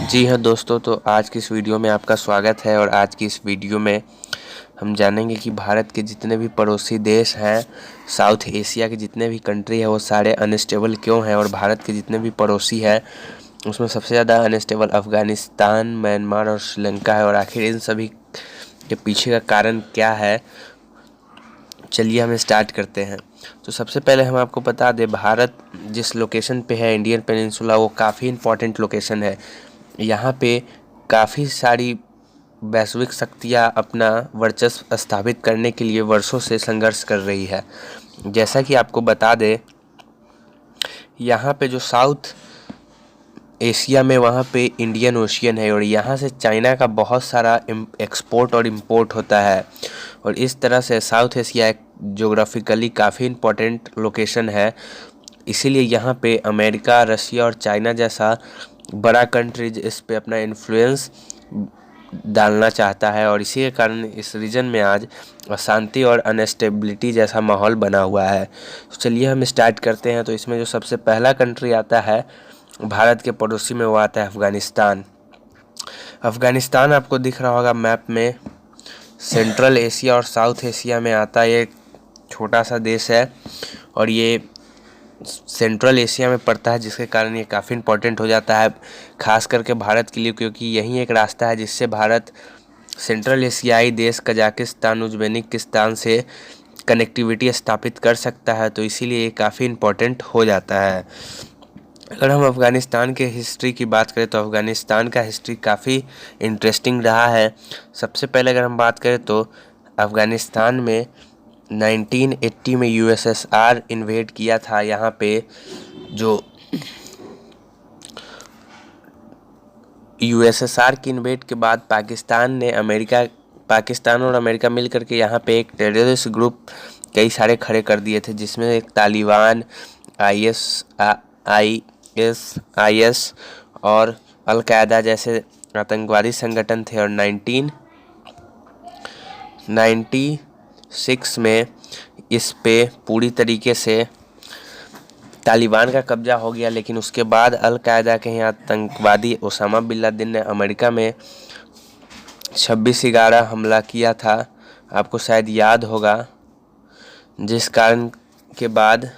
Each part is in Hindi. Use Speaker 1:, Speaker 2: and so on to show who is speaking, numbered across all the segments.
Speaker 1: जी हाँ दोस्तों, तो आज की इस वीडियो में आपका स्वागत है। और आज की इस वीडियो में हम जानेंगे कि भारत के जितने भी पड़ोसी देश हैं, साउथ एशिया के जितने भी कंट्री है, वो सारे अनस्टेबल क्यों हैं। और भारत के जितने भी पड़ोसी हैं उसमें सबसे ज़्यादा अनस्टेबल अफ़गानिस्तान, म्यांमार और श्रीलंका है। और आखिर इन सभी के पीछे का कारण क्या है, चलिए हम स्टार्ट करते हैं। तो सबसे पहले हम आपको बता दें, भारत जिस लोकेशन पे है, इंडियन पेनिनसुला, वो काफ़ी इम्पोर्टेंट लोकेशन है। यहाँ पे काफ़ी सारी वैश्विक शक्तियाँ अपना वर्चस्व स्थापित करने के लिए वर्षों से संघर्ष कर रही है। जैसा कि आपको बता दें, यहाँ पे जो साउथ एशिया में वहाँ पे इंडियन ओशियन है और यहाँ से चाइना का बहुत सारा एक्सपोर्ट और इंपोर्ट होता है। और इस तरह से साउथ एशिया एक जोग्राफिकली काफ़ी इम्पोर्टेंट लोकेशन है। इसीलिए यहाँ पे अमेरिका, रशिया और चाइना जैसा बड़ा कंट्रीज इस पे अपना इन्फ्लुएंस डालना चाहता है। और इसी के कारण इस रीजन में आज अशांति और अनस्टेबिलिटी जैसा माहौल बना हुआ है। तो चलिए हम स्टार्ट करते हैं। तो इसमें जो सबसे पहला कंट्री आता है भारत के पड़ोसी में, वो आता है अफ़गानिस्तान। अफ़गानिस्तान आपको दिख रहा होगा मैप में, सेंट्रल एशिया और साउथ एशिया में आता है। ये एक छोटा सा देश है और ये सेंट्रल एशिया में पड़ता है, जिसके कारण ये काफ़ी इम्पोर्टेंट हो जाता है खास करके भारत के लिए, क्योंकि यही एक रास्ता है जिससे भारत सेंट्रल एशियाई देश कजाकिस्तान, उज्बेकिस्तान से कनेक्टिविटी स्थापित कर सकता है। तो इसीलिए ये काफ़ी इम्पोर्टेंट हो जाता है। अगर हम अफ़गानिस्तान के हिस्ट्री की बात करें तो अफ़गानिस्तान का हिस्ट्री काफ़ी इंटरेस्टिंग रहा है। सबसे पहले अगर हम बात करें तो अफ़गानिस्तान में 1980 में यूएसएसआर इन्वेड किया था। यहाँ पे जो यूएसएसआर की इन्वेड के बाद पाकिस्तान और अमेरिका मिल करके यहाँ पे एक टेररिस्ट ग्रुप कई सारे खड़े कर दिए थे, जिसमें एक तालिबान, आईएस और अलकायदा जैसे आतंकवादी संगठन थे। और 1996 में इस पे पूरी तरीके से तालिबान का कब्जा हो गया। लेकिन उसके बाद अलकायदा के यहाँ आतंकवादी ओसामा बिन लादेन ने अमेरिका में 26/11 हमला किया था, आपको शायद याद होगा। जिस कारण के बाद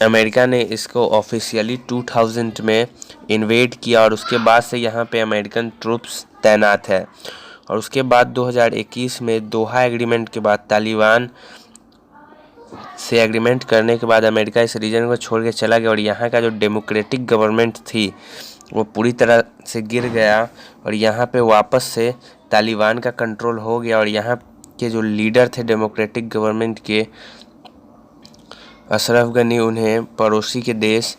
Speaker 1: अमेरिका ने इसको ऑफिशियली 2000 में इन्वेड किया और उसके बाद से यहाँ पे अमेरिकन ट्रूप्स तैनात है। और उसके बाद 2021 में दोहा एग्रीमेंट के बाद, तालिबान से एग्रीमेंट करने के बाद अमेरिका इस रीजन को छोड़ के चला गया और यहाँ का जो डेमोक्रेटिक गवर्नमेंट थी वो पूरी तरह से गिर गया और यहाँ पे वापस से तालिबान का कंट्रोल हो गया। और यहाँ के जो लीडर थे डेमोक्रेटिक गवर्नमेंट के, अशरफ गनी, उन्हें पड़ोसी के देश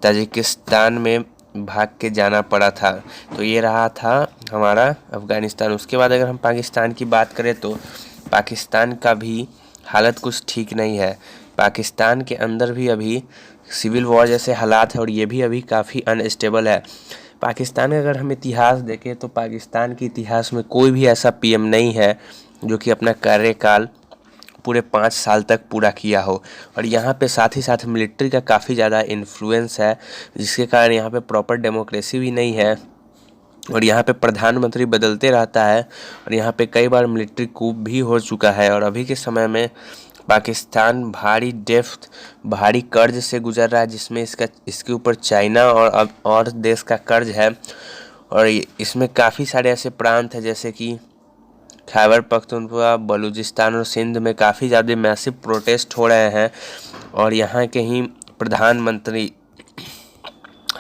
Speaker 1: ताजिकिस्तान में भाग के जाना पड़ा था। तो ये रहा था हमारा अफ़गानिस्तान। उसके बाद अगर हम पाकिस्तान की बात करें तो पाकिस्तान का भी हालत कुछ ठीक नहीं है। पाकिस्तान के अंदर भी अभी सिविल वॉर जैसे हालात है और ये भी अभी काफ़ी अनस्टेबल है। पाकिस्तान का अगर हम इतिहास देखें तो पाकिस्तान के इतिहास में कोई भी ऐसा पीएम नहीं है जो कि अपना कार्यकाल पूरे 5 साल तक पूरा किया हो। और यहाँ पे साथ ही साथ मिलिट्री का काफ़ी ज़्यादा इन्फ्लुएंस है, जिसके कारण यहाँ पे प्रॉपर डेमोक्रेसी भी नहीं है और यहाँ पे प्रधानमंत्री बदलते रहता है। और यहाँ पे कई बार मिलिट्री कूप भी हो चुका है। और अभी के समय में पाकिस्तान भारी कर्ज से गुजर रहा है, जिसमें इसके ऊपर चाइना और देश का कर्ज है। और इसमें काफ़ी सारे ऐसे प्रांत हैं जैसे कि खैबर पख्तूनख्वा, बलूचिस्तान और सिंध में काफ़ी ज़्यादा मैसिव प्रोटेस्ट हो रहे हैं। और यहाँ के ही प्रधानमंत्री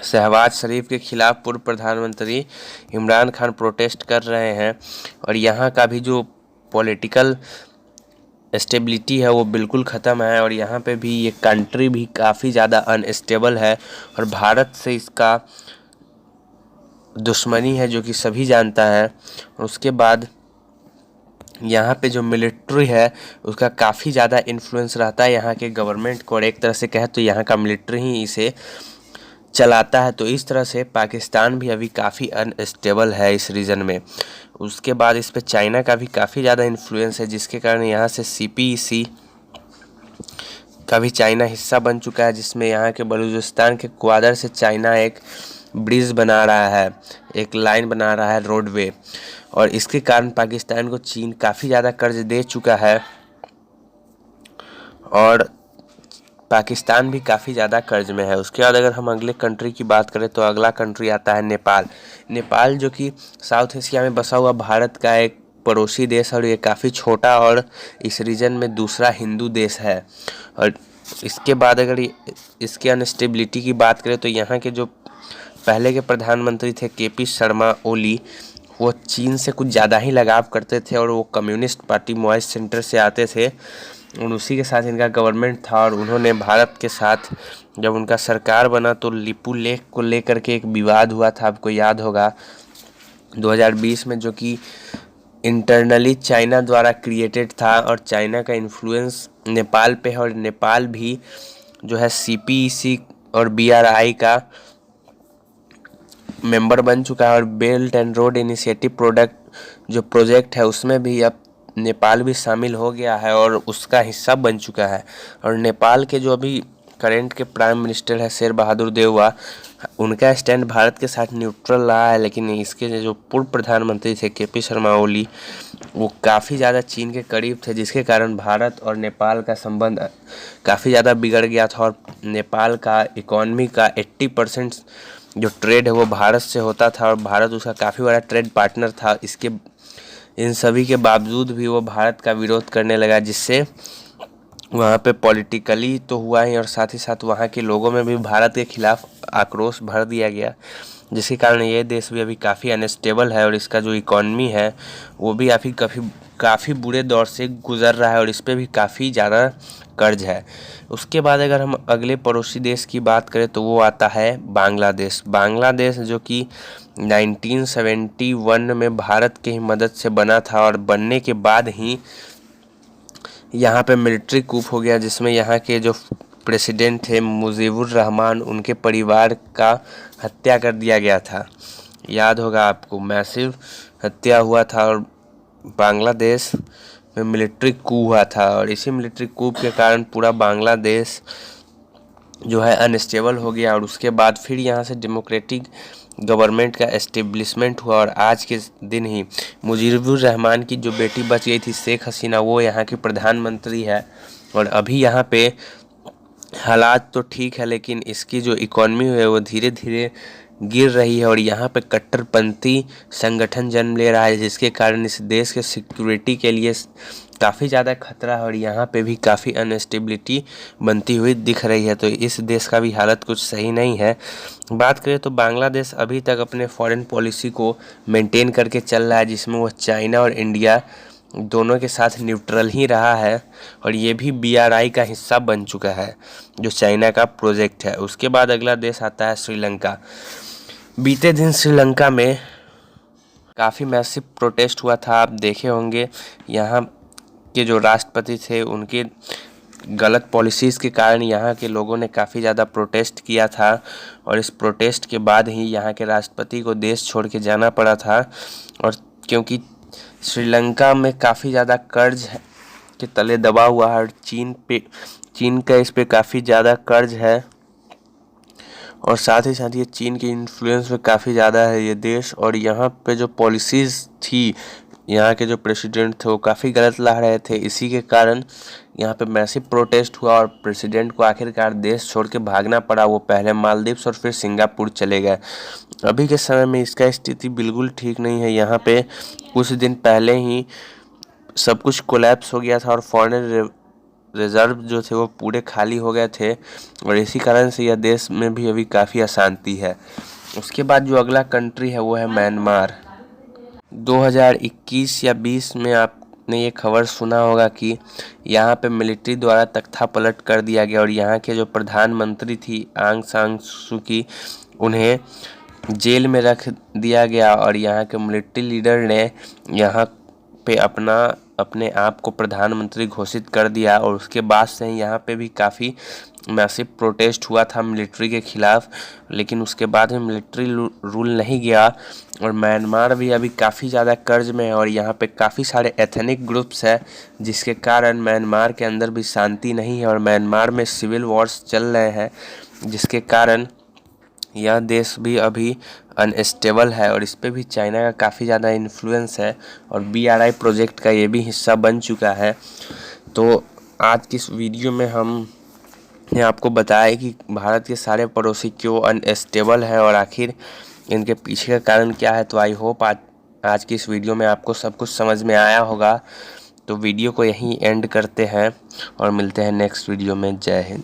Speaker 1: शहबाज शरीफ के खिलाफ पूर्व प्रधानमंत्री इमरान खान प्रोटेस्ट कर रहे हैं। और यहाँ का भी जो पॉलिटिकल स्टेबिलिटी है वो बिल्कुल ख़त्म है। और यहाँ पे भी ये कंट्री भी काफ़ी ज़्यादा अनस्टेबल है और भारत से इसका दुश्मनी है, जो कि सभी जानता है। और उसके बाद यहाँ पे जो मिलिट्री है उसका काफ़ी ज़्यादा इन्फ्लुएंस रहता है यहाँ के गवर्नमेंट को। और एक तरह से कहे तो यहाँ का मिलिट्री ही इसे चलाता है। तो इस तरह से पाकिस्तान भी अभी काफ़ी अनस्टेबल है इस रीजन में। उसके बाद इस पे चाइना का भी काफ़ी ज़्यादा इन्फ्लुएंस है, जिसके कारण यहाँ से CPEC का भी चाइना हिस्सा बन चुका है, जिसमें यहाँ के बलूचिस्तान के ग्वादर से चाइना एक ब्रिज बना रहा है, एक लाइन बना रहा है, रोडवे। और इसके कारण पाकिस्तान को चीन काफ़ी ज़्यादा कर्ज दे चुका है और पाकिस्तान भी काफ़ी ज़्यादा कर्ज में है। उसके बाद अगर हम अगले कंट्री की बात करें तो अगला कंट्री आता है नेपाल। नेपाल जो कि साउथ एशिया में बसा हुआ भारत का एक पड़ोसी देश है और ये काफ़ी छोटा और इस रीजन में दूसरा हिंदू देश है। और इसके बाद अगर इसके अनस्टेबिलिटी की बात करें तो यहाँ के जो पहले के प्रधानमंत्री थे केपी शर्मा ओली, वो चीन से कुछ ज़्यादा ही लगाव करते थे और वो कम्युनिस्ट पार्टी माओइस्ट सेंटर से आते थे और उसी के साथ इनका गवर्नमेंट था। और उन्होंने भारत के साथ जब उनका सरकार बना तो लिपू लेक को लेकर के एक विवाद हुआ था, आपको याद होगा 2020 में, जो कि इंटरनली चाइना द्वारा क्रिएटेड था और चाइना का इन्फ्लुएंस नेपाल पे है। और नेपाल भी जो है CPEC और BRI का मेंबर बन चुका है और belt and road initiative project है उसमें भी अब नेपाल भी शामिल हो गया है और उसका हिस्सा बन चुका है। और नेपाल के जो अभी करेंट के प्राइम मिनिस्टर है शेर बहादुर देउवा, उनका स्टैंड भारत के साथ न्यूट्रल रहा है। लेकिन इसके जो पूर्व प्रधानमंत्री थे केपी शर्मा ओली, वो काफ़ी ज़्यादा चीन के करीब थे, जिसके कारण भारत और नेपाल का संबंध काफ़ी ज़्यादा बिगड़ गया था। और नेपाल का इकॉनमी का 80% जो ट्रेड है वो भारत से होता था और भारत उसका काफ़ी बड़ा ट्रेड पार्टनर था। इन सभी के बावजूद भी वो भारत का विरोध करने लगा, जिससे वहाँ पे पॉलिटिकली तो हुआ ही और साथ ही साथ वहाँ के लोगों में भी भारत के खिलाफ आक्रोश भर दिया गया, जिसके कारण ये देश भी अभी काफ़ी अनस्टेबल है और इसका जो इकॉनमी है वो भी काफ़ी बुरे दौर से गुजर रहा है और इस पर भी काफ़ी ज़्यादा कर्ज है। उसके बाद अगर हम अगले पड़ोसी देश की बात करें तो वो आता है बांग्लादेश। बांग्लादेश जो कि 1971 में भारत की ही मदद से बना था और बनने के बाद ही यहाँ पे मिलिट्री कूप हो गया, जिसमें यहाँ के जो प्रेसिडेंट थे मुजीबुर रहमान, उनके परिवार का हत्या कर दिया गया था। याद होगा आपको, मैसिव हत्या हुआ था और बांग्लादेश में मिलिट्री कू हुआ था और इसी मिलिट्री कूप के कारण पूरा बांग्लादेश जो है अनस्टेबल हो गया। और उसके बाद फिर यहाँ से डेमोक्रेटिक गवर्नमेंट का एस्टेब्लिशमेंट हुआ और आज के दिन ही मुजीबुर रहमान की जो बेटी बच गई थी शेख हसीना, वो यहाँ की प्रधानमंत्री है। और अभी यहाँ पे हालात तो ठीक है लेकिन इसकी जो इकॉनमी है वो धीरे धीरे गिर रही है और यहाँ पे कट्टरपंथी संगठन जन्म ले रहा है, जिसके कारण इस देश के सिक्योरिटी के लिए काफ़ी ज़्यादा खतरा है और यहाँ पे भी काफ़ी अनस्टेबिलिटी बनती हुई दिख रही है। तो इस देश का भी हालत कुछ सही नहीं है। बात करें तो बांग्लादेश अभी तक अपने फॉरेन पॉलिसी को मेंटेन करके चल रहा है, जिसमें वो चाइना और इंडिया दोनों के साथ न्यूट्रल ही रहा है और ये भी BRI का हिस्सा बन चुका है जो चाइना का प्रोजेक्ट है। उसके बाद अगला देश आता है श्रीलंका। बीते दिन श्रीलंका में काफ़ी मैसिव प्रोटेस्ट हुआ था, आप देखे होंगे। यहाँ के जो राष्ट्रपति थे उनके गलत पॉलिसीज़ के कारण यहाँ के लोगों ने काफ़ी ज़्यादा प्रोटेस्ट किया था और इस प्रोटेस्ट के बाद ही यहाँ के राष्ट्रपति को देश छोड़ के जाना पड़ा था। और क्योंकि श्रीलंका में काफ़ी ज़्यादा कर्ज के तले दबा हुआ है और चीन का इस पे काफ़ी ज़्यादा कर्ज है और साथ ही साथ ये चीन के इन्फ्लुएंस में काफ़ी ज़्यादा है ये देश। और यहाँ पे जो पॉलिसीज़ थी, यहाँ के जो प्रेसिडेंट थे वो काफ़ी गलत ला रहे थे, इसी के कारण यहाँ पे मैसिव प्रोटेस्ट हुआ और प्रेसिडेंट को आखिरकार देश छोड़ के भागना पड़ा। वो पहले मालदीव्स और फिर सिंगापुर चले गए। अभी के समय में इसका स्थिति बिल्कुल ठीक नहीं है। यहाँ पे कुछ दिन पहले ही सब कुछ कोलैप्स हो गया था और फॉरेन रिजर्व जो थे वो पूरे खाली हो गए थे और इसी कारण से यह देश में भी अभी काफ़ी अशांति है। उसके बाद जो अगला कंट्री है वो है म्यांमार। 2021 या 20 में आपने ये खबर सुना होगा कि यहाँ पे मिलिट्री द्वारा तख्ता पलट कर दिया गया और यहाँ के जो प्रधानमंत्री थी आंग सान सू की, उन्हें जेल में रख दिया गया और यहाँ के मिलिट्री लीडर ने यहाँ पे अपने आप को प्रधानमंत्री घोषित कर दिया। और उसके बाद से ही यहाँ पे भी काफ़ी मैसिव प्रोटेस्ट हुआ था मिलिट्री के खिलाफ, लेकिन उसके बाद में मिलिट्री रूल नहीं गया और म्यांमार भी अभी काफ़ी ज़्यादा कर्ज में है और यहाँ पे काफ़ी सारे एथनिक ग्रुप्स है, जिसके कारण म्यांमार के अंदर भी शांति नहीं है और म्यांमार में सिविल वॉर्स चल रहे हैं, जिसके कारण यह देश भी अभी अनस्टेबल है और इस पे भी चाइना का काफ़ी ज़्यादा इन्फ्लुएंस है और BRI प्रोजेक्ट का ये भी हिस्सा बन चुका है। तो आज की इस वीडियो में हमने आपको बताया कि भारत के सारे पड़ोसी क्यों अनस्टेबल है और आखिर इनके पीछे का कारण क्या है। तो आई होप आज की इस वीडियो में आपको सब कुछ समझ में आया होगा। तो वीडियो को यहीं एंड करते हैं और मिलते हैं नेक्स्ट वीडियो में। जय हिंद।